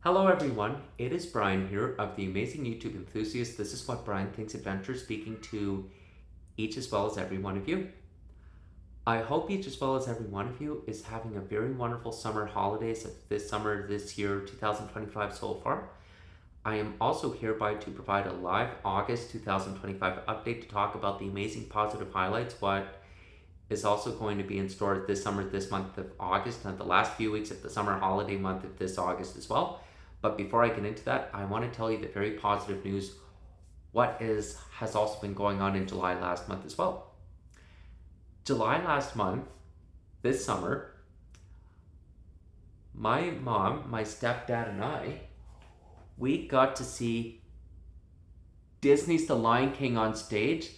Hello everyone, it is Brian here of the Amazing YouTube Enthusiast. This is What Brian Thinks Adventure, speaking to each as well as every one of you. I hope each as well as every one of you is having a very wonderful summer holidays of this summer, this year, 2025 so far. I am also hereby to provide a live August 2025 update to talk about the amazing positive highlights, what is also going to be in store this summer, this month of August, and the last few weeks of the summer holiday month of this August as well. But before I get into that, I want to tell you the very positive news, has also been going on in July last month as well. July last month, this summer, my mom, my stepdad, and we got to see Disney's The Lion King on stage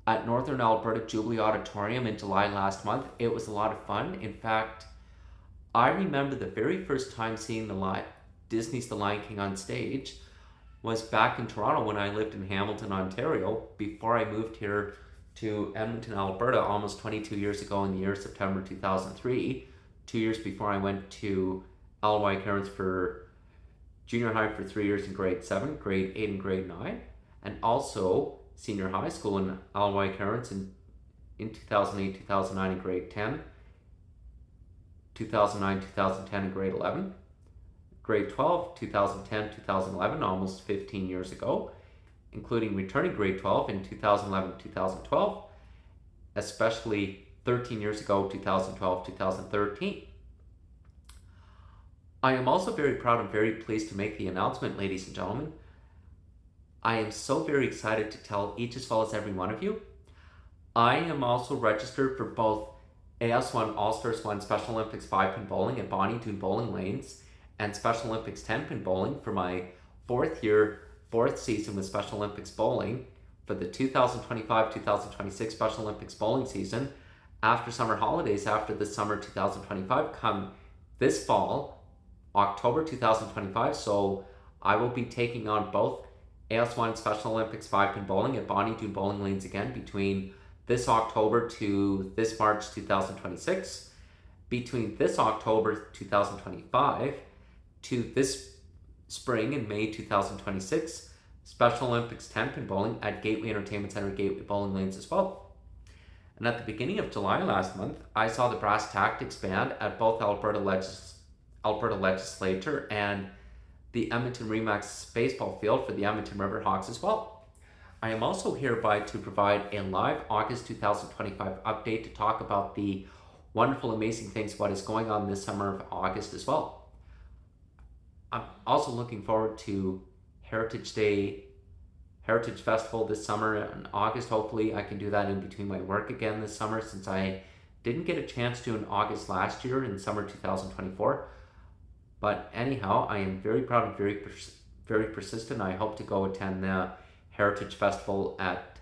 at Northern Alberta Jubilee Auditorium in July last month. It was a lot of fun. In fact, I remember the very first time seeing Disney's The Lion King on stage was back in Toronto when I lived in Hamilton, Ontario, before I moved here to Edmonton, Alberta, almost 22 years ago in the year September 2003, 2 years before I went to LY Cairns for junior high for 3 years in grade 7, grade 8, and grade 9, and also senior high school in LY Cairns in 2008, 2009 in grade 10, 2009, 2010 in grade 11, grade 12, 2010, 2011, almost 15 years ago, including returning grade 12 in 2011, 2012, especially 13 years ago, 2012, 2013. I am also very proud and very pleased to make the announcement, ladies and gentlemen. I am so very excited to tell each as well as every one of you. I am also registered for both AS1 All-Stars 1 Special Olympics 5-pin bowling at Bonnie Doon Bowling Lanes and Special Olympics 10-pin bowling for my fourth season with Special Olympics bowling for the 2025-2026 Special Olympics bowling season after summer holidays, after the summer 2025 come this fall, October 2025. So I will be taking on both AS1 Special Olympics 5-pin bowling at Bonnie Doon Bowling Lanes again between this October to this March 2026, between this October 2025 to this spring in May 2026, Special Olympics 10-pin bowling at Gateway Entertainment Center, Gateway Bowling Lanes as well. And at the beginning of July last month, I saw the brass tactics band at both Alberta Legislature and the Edmonton Remax baseball field for the Edmonton Riverhawks as well. I am also hereby to provide a live August 2025 update to talk about the wonderful, amazing things, what is going on this summer of August as well. I'm also looking forward to Heritage Festival this summer in August. Hopefully I can do that in between my work again this summer, since I didn't get a chance to in August last year in summer 2024. But anyhow, I am very proud and very persistent. I hope to go attend the Heritage Festival at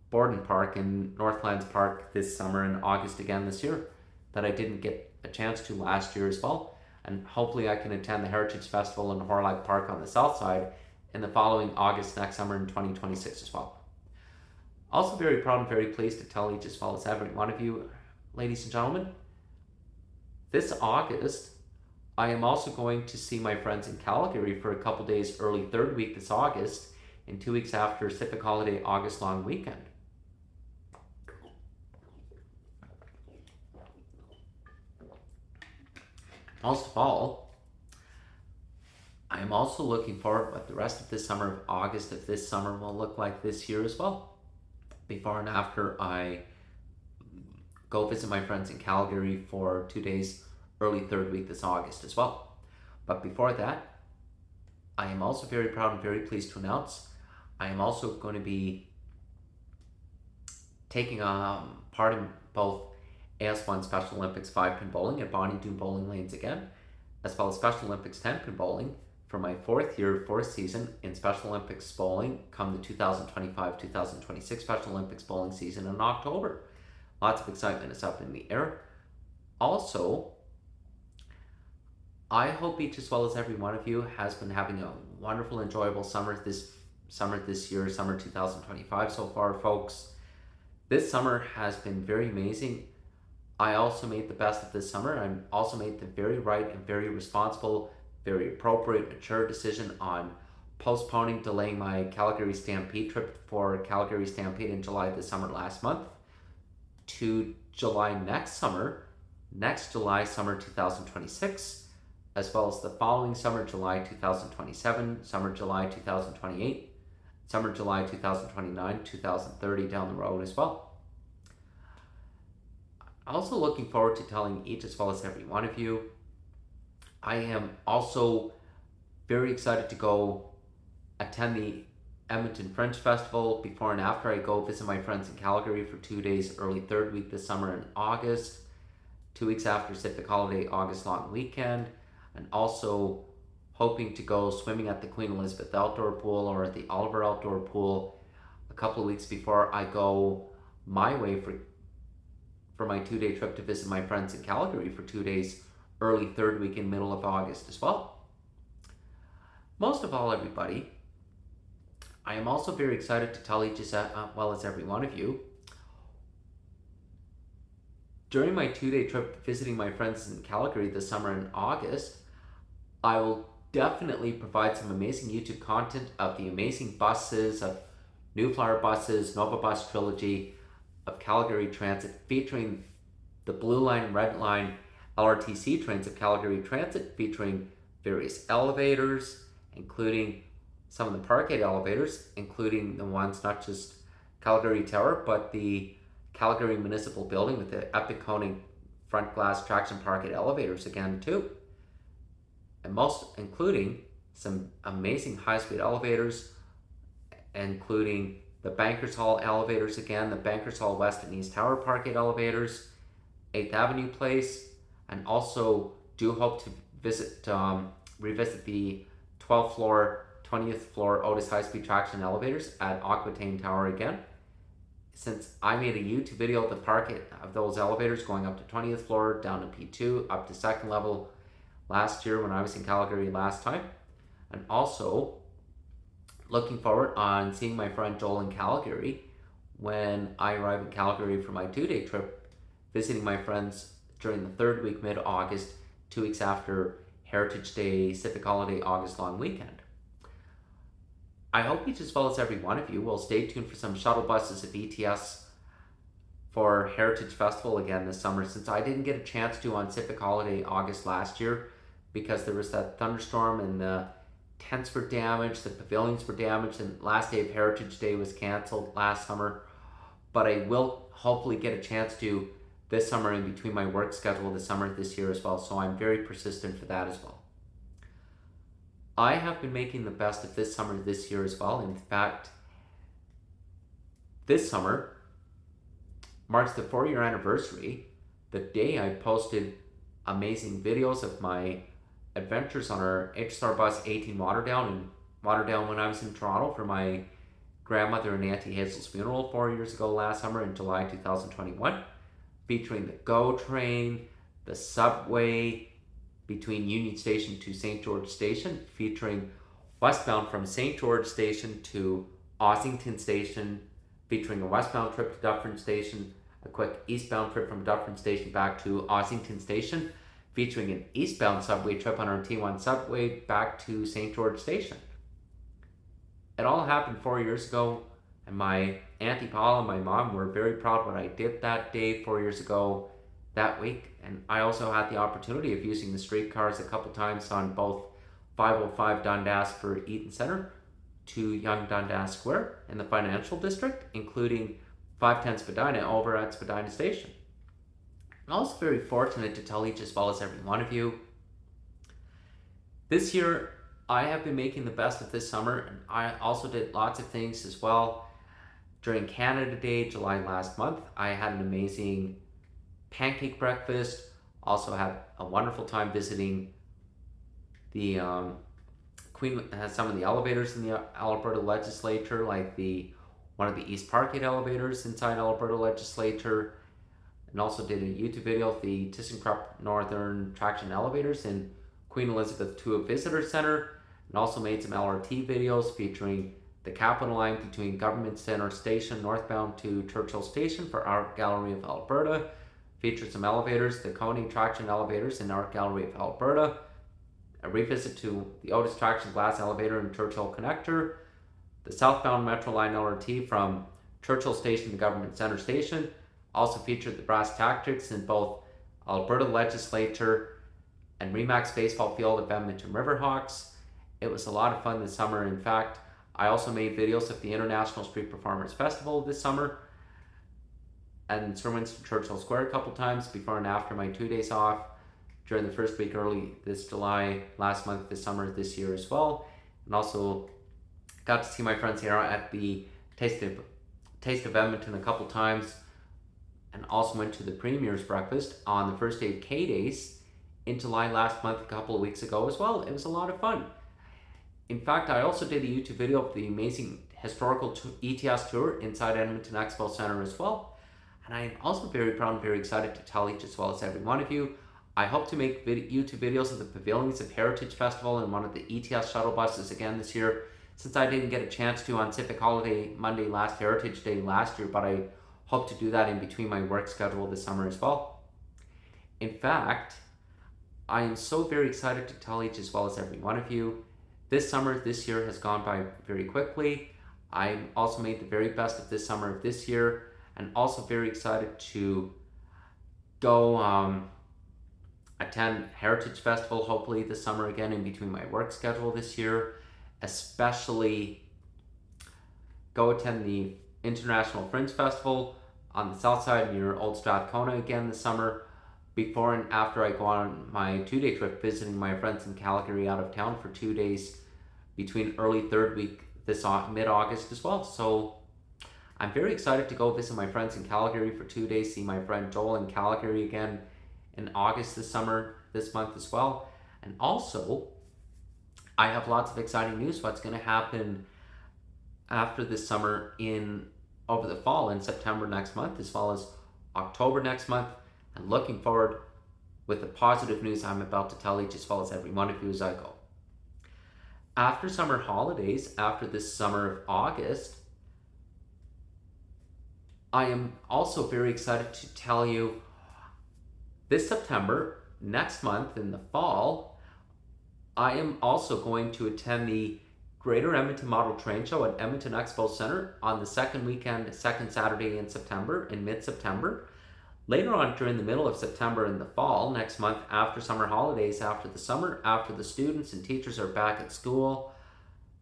Borden Park in Northlands Park this summer in August again this year, that I didn't get a chance to last year as well. And hopefully I can attend the Heritage Festival in Horlag Park on the south side in the following August next summer in 2026 as well. Also very proud and very pleased to tell each as well as every one of you, ladies and gentlemen, this August, I am also going to see my friends in Calgary for a couple days early third week this August, and 2 weeks after Civic Holiday August long weekend. Most of all, I am also looking forward to what the rest of this summer of August of this summer will look like this year as well. Before and after I go visit my friends in Calgary for 2 days early third week this August as well. But before that, I am also very proud and very pleased to announce I am also going to be taking part in both AS1 Special Olympics 5-pin bowling at Bonnie Doon Bowling Lanes again, as well as Special Olympics 10-pin bowling for my fourth season in Special Olympics bowling come the 2025-2026 Special Olympics bowling season in October. Lots of excitement is up in the air. Also, I hope each as well as every one of you has been having a wonderful, enjoyable summer this year, summer 2025 so far, folks. This summer has been very amazing. I also made the best of this summer. I also made the very right and very responsible, very appropriate, mature decision on delaying my Calgary Stampede trip for Calgary Stampede in July this summer last month to July next July, summer 2026, as well as the following summer, July 2027, summer July 2028, summer July 2029, 2030 down the road as well. Also looking forward to telling each as well as every one of you. I am also very excited to go attend the Edmonton Fringe Festival. Before and after, I go visit my friends in Calgary for 2 days, early third week this summer in August, 2 weeks after Civic Holiday, August long weekend, and also hoping to go swimming at the Queen Elizabeth Outdoor Pool or at the Oliver Outdoor Pool a couple of weeks before I go my way for my 2-day trip to visit my friends in Calgary for 2 days, early third week in middle of August as well. Most of all, everybody, I am also very excited to tell each as well as every one of you, during my 2-day trip visiting my friends in Calgary this summer in August, I will definitely provide some amazing YouTube content of the amazing buses, of New Flyer buses, Nova Bus Trilogy, of Calgary Transit, featuring the Blue Line and Red Line LRTC trains of Calgary Transit, featuring various elevators, including some of the parkade elevators, including the ones not just Calgary Tower, but the Calgary Municipal Building with the epic coning front glass traction parkade elevators again too. And most including some amazing high-speed elevators, including the Bankers Hall elevators again, the Bankers Hall West and East Tower parkade elevators, 8th Avenue Place, and also do hope to revisit the 12th floor, 20th floor Otis high-speed traction elevators at Aquitaine Tower again. Since I made a YouTube video of the parkade of those elevators going up to 20th floor, down to P2, up to second level last year when I was in Calgary last time. And also looking forward on seeing my friend Joel in Calgary when I arrive in Calgary for my 2-day trip, visiting my friends during the third week mid-August, 2 weeks after Heritage Day, Civic Holiday, August long weekend. I hope each as well as every one of you will stay tuned for some shuttle buses of ETS for Heritage Festival again this summer, since I didn't get a chance to on Civic Holiday August last year because there was that thunderstorm and the tents were damaged, the pavilions were damaged, and last day of Heritage Day was canceled last summer. But I will hopefully get a chance to this summer in between my work schedule this summer this year as well, so I'm very persistent for that as well. I have been making the best of this summer this year as well. In fact, this summer marks the 4-year anniversary, the day I posted amazing videos of my adventures on our HSR bus 18 Waterdown when I was in Toronto for my grandmother and Auntie Hazel's funeral 4 years ago last summer in July 2021, featuring the GO train, the subway between Union Station to St. George Station, featuring westbound from St. George Station to Ossington Station, featuring a westbound trip to Dufferin Station, a quick eastbound trip from Dufferin Station back to Ossington Station, featuring an eastbound subway trip on our T1 subway back to St. George Station. It all happened 4 years ago, and my Auntie Paula and my mom were very proud of what I did that day 4 years ago that week. And I also had the opportunity of using the streetcars a couple times on both 505 Dundas for Eaton Centre to Yonge Dundas Square in the financial district, including 510 Spadina over at Spadina Station. I'm also very fortunate to tell each as well as every one of you, this year I have been making the best of this summer, and I also did lots of things as well. During Canada Day, July last month, I had an amazing pancake breakfast. Also had a wonderful time visiting the some of the elevators in the Alberta Legislature, like one of the East Parkgate elevators inside Alberta Legislature, and also did a YouTube video of the ThyssenKrupp Northern Traction elevators in Queen Elizabeth II Visitor Center, and also made some LRT videos featuring the Capital Line between Government Center Station northbound to Churchill Station for Art Gallery of Alberta. Featured some elevators, the Coney Traction elevators in Art Gallery of Alberta, a revisit to the Otis Traction Glass Elevator and Churchill Connector, the southbound Metro Line LRT from Churchill Station to Government Centre Station. Also featured the brass tactics in both Alberta Legislature and Remax Baseball Field of Edmonton Riverhawks. It was a lot of fun this summer. In fact, I also made videos of the International Street Performers Festival this summer and Sir Winston Churchill Square a couple times before and after my 2 days off during the first week early this July, last month, this summer, this year as well. And also got to see my friends here at the Taste of Edmonton a couple times, and also went to the Premier's Breakfast on the first day of K-Days in July last month, a couple of weeks ago as well. It was a lot of fun. In fact, I also did a YouTube video of the amazing historical ETS tour inside Edmonton Expo Center as well. And I am also very proud and very excited to tell each as well as every one of you, I hope to make YouTube videos of the Pavilions of Heritage Festival and one of the ETS shuttle buses again this year, since I didn't get a chance to on Civic Holiday Monday last Heritage Day last year, but I hope to do that in between my work schedule this summer as well. In fact, I am so very excited to tell each as well as every one of you, this summer, this year has gone by very quickly. I also made the very best of this summer of this year, and also very excited to go attend Heritage Festival hopefully this summer again in between my work schedule this year, especially go attend the International Fringe Festival on the south side near Old Strathcona again this summer, before and after I go on my 2-day trip visiting my friends in Calgary out of town for 2 days between early third week this mid-August as well. So I'm very excited to go visit my friends in Calgary for 2 days, see my friend Joel in Calgary again in August this summer, this month as well. And also, I have lots of exciting news what's going to happen after this summer over the fall in September next month, as well as October next month, and looking forward with the positive news I'm about to tell each as well as every one of you as I go. After summer holidays, after this summer of August, I am also very excited to tell you this September, next month in the fall, I am also going to attend the Greater Edmonton Model Train Show at Edmonton Expo Center on the second Saturday in September, in mid-September. Later on during the middle of September in the fall, next month after summer holidays, after the summer, after the students and teachers are back at school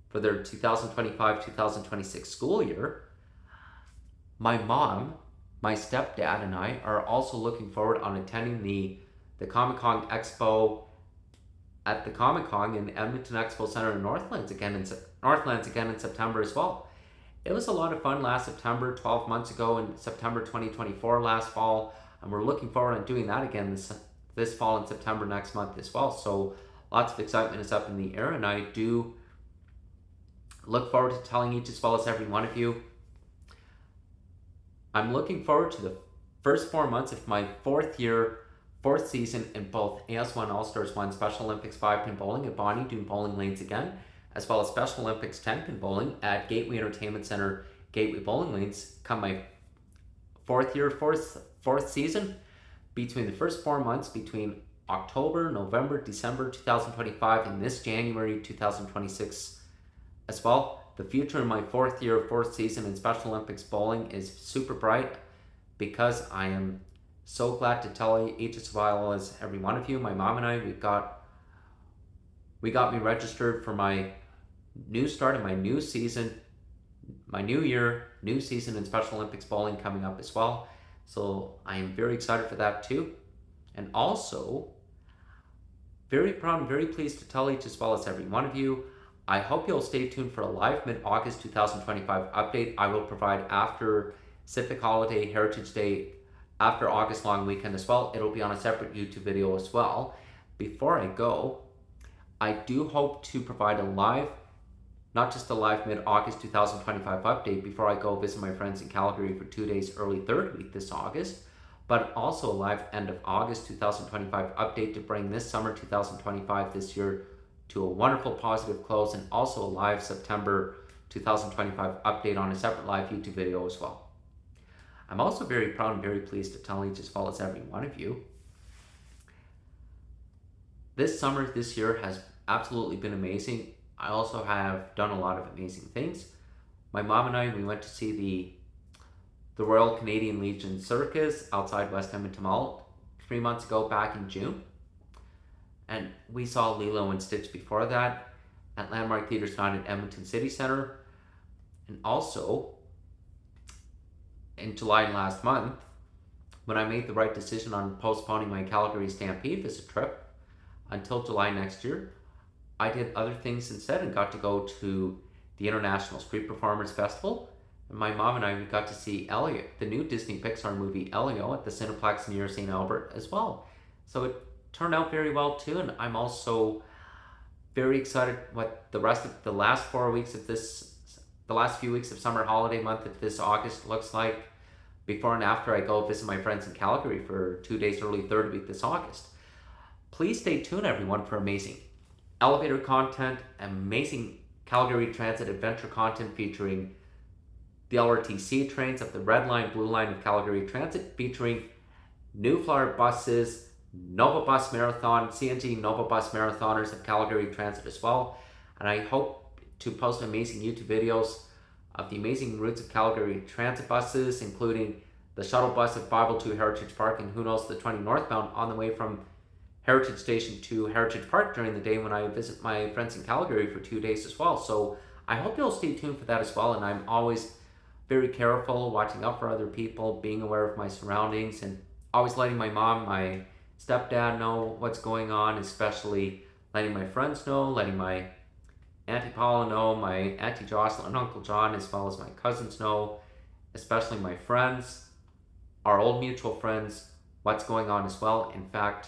for their 2025-2026 school year, my mom, my stepdad, and I are also looking forward on attending the Comic-Con Expo at the Comic-Con in Edmonton Expo Center in Northlands again in September as well. It was a lot of fun last September, 12 months ago in September 2024 last fall, and we're looking forward to doing that again this fall in September next month as well. So lots of excitement is up in the air, and I do look forward to telling each as well as every one of you. I'm looking forward to the first 4 months of my fourth season in both AS1 All-Stars 1 Special Olympics 5-pin bowling at Bonnie Doon Bowling Lanes again, as well as Special Olympics 10-pin bowling at Gateway Entertainment Center, Gateway Bowling Lanes, come my fourth season. Between the first 4 months, between October, November, December 2025, and this January 2026 as well. The future in my fourth season in Special Olympics bowling is super bright, because I am so glad to tell each as well as every one of you, my mom and I, we got me registered for my new start of my new season, my new year, new season in Special Olympics bowling coming up as well. So I am very excited for that too. And also, very proud and very pleased to tell each as well as every one of you, I hope you'll stay tuned for a live mid-August 2025 update I will provide after Civic Holiday, Heritage Day, after August long weekend as well. It'll be on a separate YouTube video as well. Before I go, I do hope to provide a live, not just a live mid-August 2025 update before I go visit my friends in Calgary for 2 days early third week this August, but also a live end of August 2025 update to bring this summer 2025 this year to a wonderful positive close, and also a live September 2025 update on a separate live YouTube video as well. I'm also very proud and very pleased to tell each as well as every one of you, This summer, this year has absolutely been amazing. I also have done a lot of amazing things. My mom and I, we went to see the Royal Canadian Legion Circus outside West Edmonton Mall 3 months ago back in June. And we saw Lilo and Stitch before that at Landmark Theatres found at Edmonton City Centre. And also, in July last month, when I made the right decision on postponing my Calgary Stampede visit trip until July next year, I did other things instead and got to go to the International Street Performers Festival. And my mom and I, we got to see Elio, the new Disney Pixar movie Elio, at the Cineplex near St. Albert as well. So it turned out very well too, and I'm also very excited what the rest of the last 4 weeks of the last few weeks of summer holiday month of this August looks like before and after I go visit my friends in Calgary for 2 days early third week this August. Please stay tuned, everyone, for amazing elevator content, amazing Calgary Transit adventure content featuring the LRT Ctrains of the Red Line, Blue Line of Calgary Transit, featuring New Flyer buses, Nova Bus Marathon, CNG Nova Bus Marathoners of Calgary Transit as well. And I hope to post amazing YouTube videos of the amazing routes of Calgary Transit buses, including the shuttle bus of 502 Heritage Park and who knows the 20 northbound on the way from Heritage Station to Heritage Park during the day when I visit my friends in Calgary for 2 days as well. So I hope you'll stay tuned for that as well. And I'm always very careful, watching out for other people, being aware of my surroundings, and always letting my mom, my stepdad know what's going on, especially letting my friends know, letting my Auntie Paula know, my Auntie Jocelyn and Uncle John, as well as my cousins know, especially my friends, our old mutual friends, what's going on as well. In fact,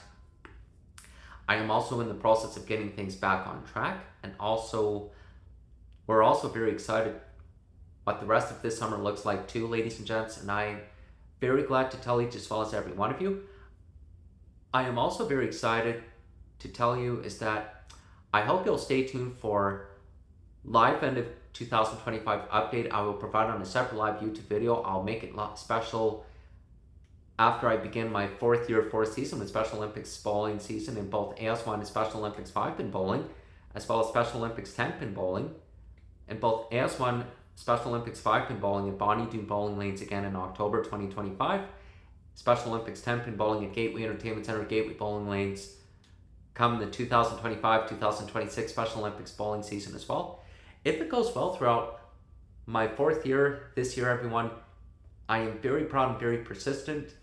I am also in the process of getting things back on track, and also we're also very excited what the rest of this summer looks like too, ladies and gents, and I'm very glad to tell each as well as every one of you. I am also very excited to tell you is that I hope you'll stay tuned for live end of 2025 update I will provide on a separate live YouTube video. I'll make it special after I begin my fourth season with Special Olympics bowling season in both AS1 and Special Olympics 5-pin bowling, as well as Special Olympics 10-pin bowling, and both AS1 Special Olympics 5-pin bowling at Bonnie Doon Bowling Lanes again in October 2025. Special Olympics 10-pin bowling at Gateway Entertainment Center, Gateway Bowling Lanes come the 2025-2026 Special Olympics bowling season as well. If it goes well throughout my fourth year, this year, everyone, I am very proud and very persistent.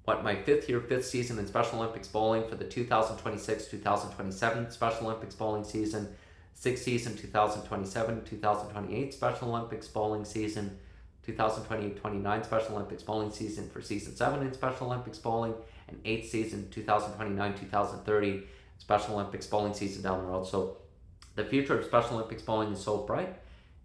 What my fifth season in Special Olympics bowling for the 2026-2027 Special Olympics bowling season, sixth season 2027-2028 Special Olympics bowling season, 2028-29 Special Olympics bowling season for season 7 in Special Olympics bowling, and 8th season 2029-2030 Special Olympics bowling season down the road. So the future of Special Olympics bowling is so bright.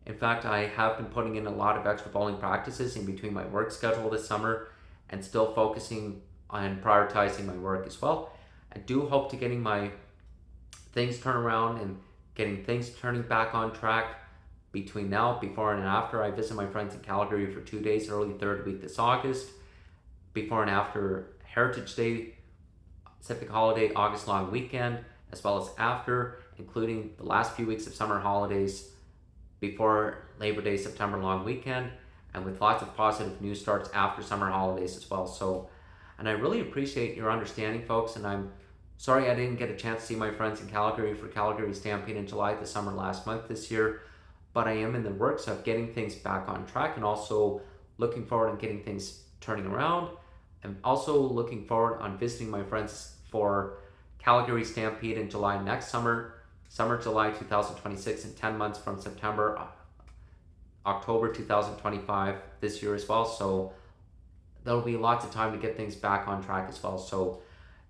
In fact, I have been putting in a lot of extra bowling practices in between my work schedule this summer and still focusing on prioritizing my work as well. I do hope to getting my things turned around and getting things turning back on track between now, before and after I visit my friends in Calgary for 2 days early third week this August, before and after Heritage Day, Pacific Holiday, August long weekend, as well as after, including the last few weeks of summer holidays before Labor Day, September long weekend, and with lots of positive news starts after summer holidays as well. So, and I really appreciate your understanding, folks, and I'm sorry I didn't get a chance to see my friends in Calgary for Calgary Stampede in July the summer last month this year, but I am in the works of getting things back on track and also looking forward and getting things turning around. I'm also looking forward on visiting my friends for Calgary Stampede in July next summer, July 2026, in 10 months from September, October 2025 this year as well. So there'll be lots of time to get things back on track as well. So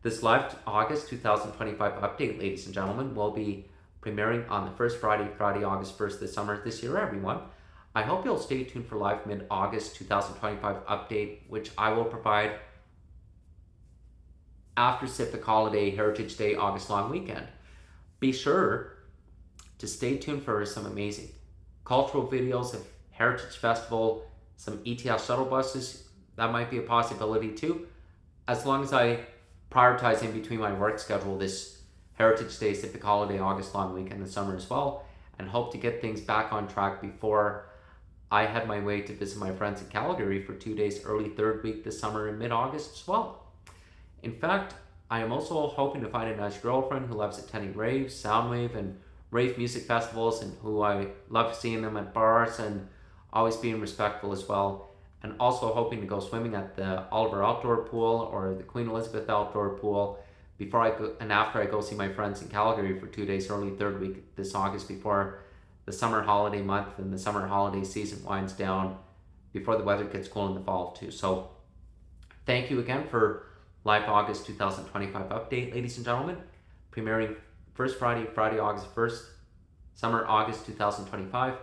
this live August 2025 update, ladies and gentlemen, will be premiering on the first Friday, August 1st this year, everyone. I hope you'll stay tuned for live mid-August 2025 update, which I will provide after Pacific Holiday, Heritage Day, August long weekend. Be sure to stay tuned for some amazing cultural videos of Heritage Festival, some ETS shuttle buses. That might be a possibility too, as long as I prioritize in between my work schedule this Heritage Day, Civic Holiday, August long weekend, the summer as well, and hope to get things back on track before I head my way to visit my friends in Calgary for 2 days early third week this summer in mid-August as well. In fact, I am also hoping to find a nice girlfriend who loves attending raves, soundwave, and rave music festivals, and who I love seeing them at bars and always being respectful as well. And also hoping to go swimming at the Oliver Outdoor Pool or the Queen Elizabeth Outdoor Pool before I go and after I go see my friends in Calgary for 2 days early third week this August before the summer holiday month and the summer holiday season winds down, before the weather gets cool in the fall too. So thank you again for Live August 2025 update, ladies and gentlemen. Premiering first Friday, August 1st, summer August 2025.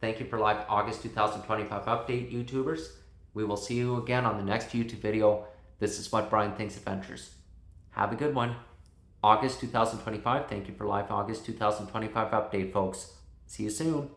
Thank you for Live August 2025 update, YouTubers. We will see you again on the next YouTube video. This is What Brian Thinks Adventures. Have a good one. August 2025. Thank you for Live August 2025 update, folks. See you soon.